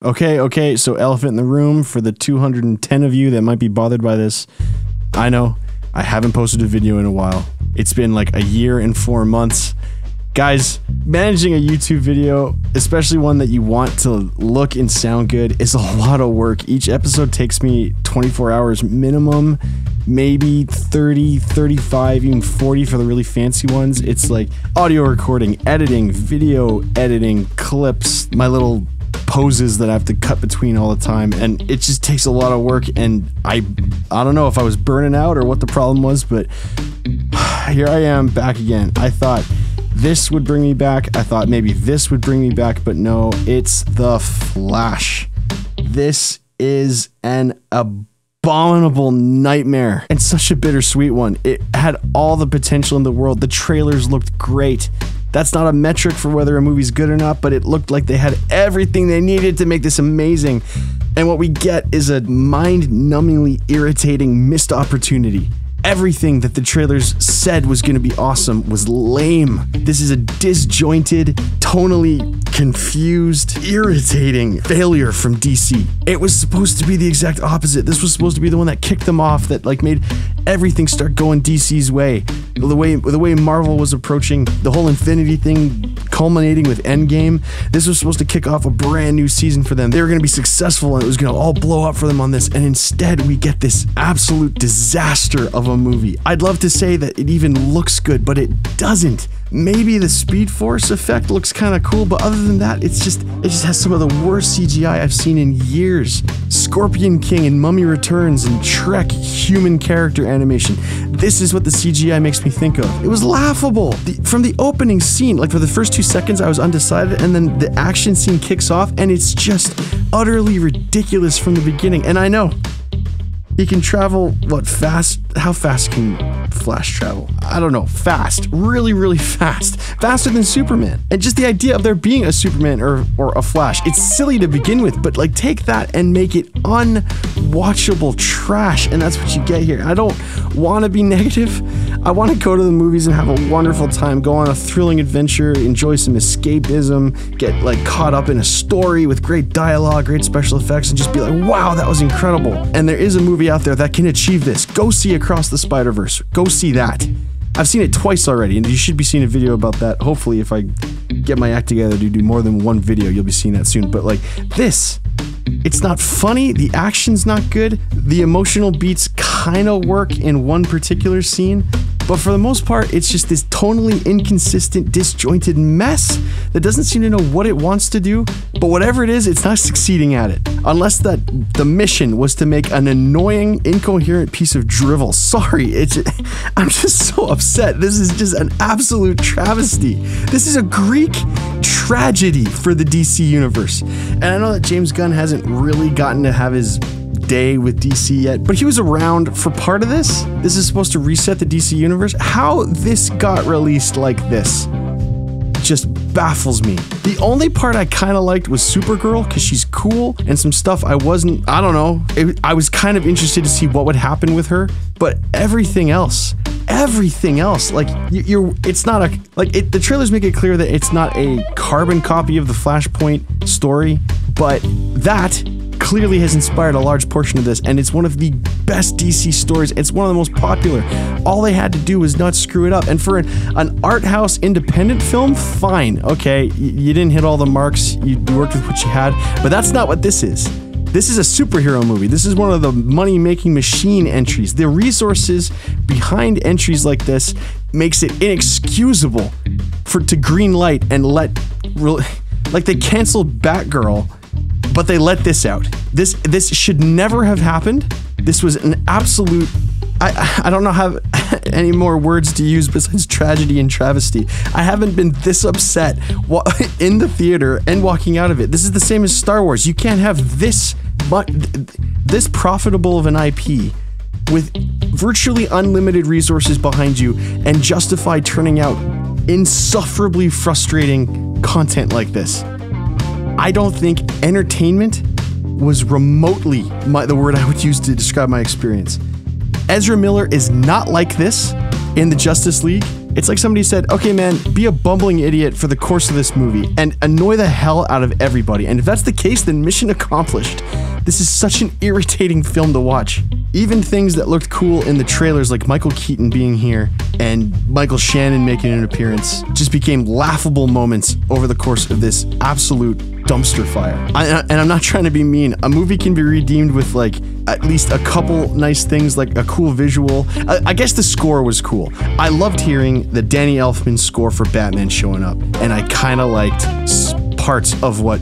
Okay, so elephant in the room for the 210 of you that might be bothered by this. I know, I haven't posted a video in a while. It's been like a year and 4 months. Guys, managing a YouTube video, especially one that you want to look and sound good, is a lot of work. Each episode takes me 24 hours minimum, maybe 30, 35, even 40 for the really fancy ones. It's like audio recording, editing, video editing, clips, my little poses that I have to cut between all the time, and it just takes a lot of work, and I don't know if I was burning out or what the problem was, but here I am back again. I thought this would bring me back. I thought maybe this would bring me back, but no, it's The Flash. This is an abominable nightmare and such a bittersweet one. It had all the potential in the world. The trailers looked great. That's not a metric for whether a movie's good or not, but it looked like they had everything they needed to make this amazing. And what we get is a mind-numbingly irritating missed opportunity. Everything that the trailers said was going to be awesome was lame. This is a disjointed, tonally confused, irritating failure from DC. It was supposed to be the exact opposite. This was supposed to be the one that kicked them off, that like made everything start going DC's way. The way Marvel was approaching the whole Infinity thing, culminating with Endgame. This was supposed to kick off a brand new season for them. They were going to be successful and it was going to all blow up for them on this. And instead we get this absolute disaster of a movie. I'd love to say that it even looks good, but it doesn't. Maybe the Speed Force effect looks kind of cool, but other than that, it just has some of the worst CGI I've seen in years. Scorpion King and Mummy Returns and Shrek human character animation. This is what the CGI makes me think of. It was laughable. From the opening scene, like for the first 2 seconds, I was undecided, and then the action scene kicks off, and it's just utterly ridiculous from the beginning. And I know he can travel, what, fast? How fast can Flash travel? I don't know. Fast. Really, really fast. Faster than Superman. And just the idea of there being a Superman or a Flash, it's silly to begin with, but like take that and make it unwatchable trash, and that's what you get here. I don't want to be negative. I want to go to the movies and have a wonderful time, go on a thrilling adventure, enjoy some escapism, get like caught up in a story with great dialogue, great special effects, and just be like, wow, that was incredible. And there is a movie out there that can achieve this. Go see Across the Spider-Verse. Go see that. I've seen it twice already, and you should be seeing a video about that. Hopefully, if I get my act together to do more than one video, you'll be seeing that soon. But like this, it's not funny, the action's not good, the emotional beats kind of work in one particular scene, but for the most part, it's just this tonally inconsistent, disjointed mess that doesn't seem to know what it wants to do, but whatever it is, it's not succeeding at it. Unless the mission was to make an annoying, incoherent piece of drivel. Sorry, I'm just so upset. This is just an absolute travesty. This is a Greek tragedy for the DC universe. And I know that James Gunn hasn't really gotten to have his day with DC yet, but he was around for part of this. This is supposed to reset the DC universe. How this got released like this just baffles me. The only part I kind of liked was Supergirl, because she's cool, and some stuff I don't know, I was kind of interested to see what would happen with her, but everything else, like it's not the trailers make it clear that it's not a carbon copy of the Flashpoint story, but that clearly has inspired a large portion of this, and it's one of the best DC stories. It's one of the most popular. All they had to do was not screw it up. And for an art house independent film, fine, okay, you didn't hit all the marks, you worked with what you had, but that's not what this is. This is a superhero movie. This is one of the money-making machine entries. The resources behind entries like this makes it inexcusable to green light and like they canceled Batgirl, but they let this out. This should never have happened. This was an absolute, I don't know how any more words to use besides tragedy and travesty. I haven't been this upset in the theater and walking out of it. This is the same as Star Wars. You can't have this profitable of an IP with virtually unlimited resources behind you and justify turning out insufferably frustrating content like this. I don't think entertainment was remotely the word I would use to describe my experience. Ezra Miller is not like this in the Justice League. It's like somebody said, okay man, be a bumbling idiot for the course of this movie and annoy the hell out of everybody. And if that's the case, then mission accomplished. This is such an irritating film to watch. Even things that looked cool in the trailers, like Michael Keaton being here and Michael Shannon making an appearance, just became laughable moments over the course of this absolute dumpster fire. And I'm not trying to be mean. A movie can be redeemed with like at least a couple nice things, like a cool visual. I guess the score was cool. I loved hearing the Danny Elfman score for Batman showing up, and I kind of liked parts of what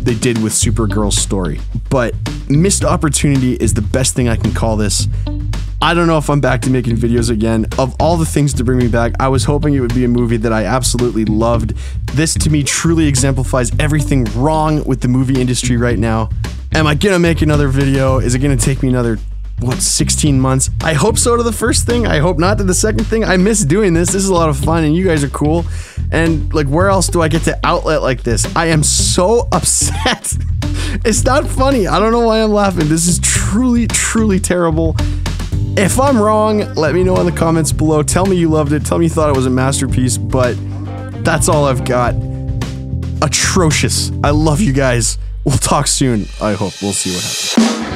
they did with Supergirl's story. But missed opportunity is the best thing I can call this. I don't know if I'm back to making videos again. Of all the things to bring me back, I was hoping it would be a movie that I absolutely loved. This to me truly exemplifies everything wrong with the movie industry right now. Am I gonna make another video? Is it gonna take me another, what, 16 months? I hope so to the first thing. I hope not to the second thing. I miss doing this. This is a lot of fun and you guys are cool. And like, where else do I get to outlet like this? I am so upset. It's not funny. I don't know why I'm laughing. This is truly, truly terrible. If I'm wrong, let me know in the comments below. Tell me you loved it. Tell me you thought it was a masterpiece, but that's all I've got. Atrocious. I love you guys. We'll talk soon, I hope. We'll see what happens.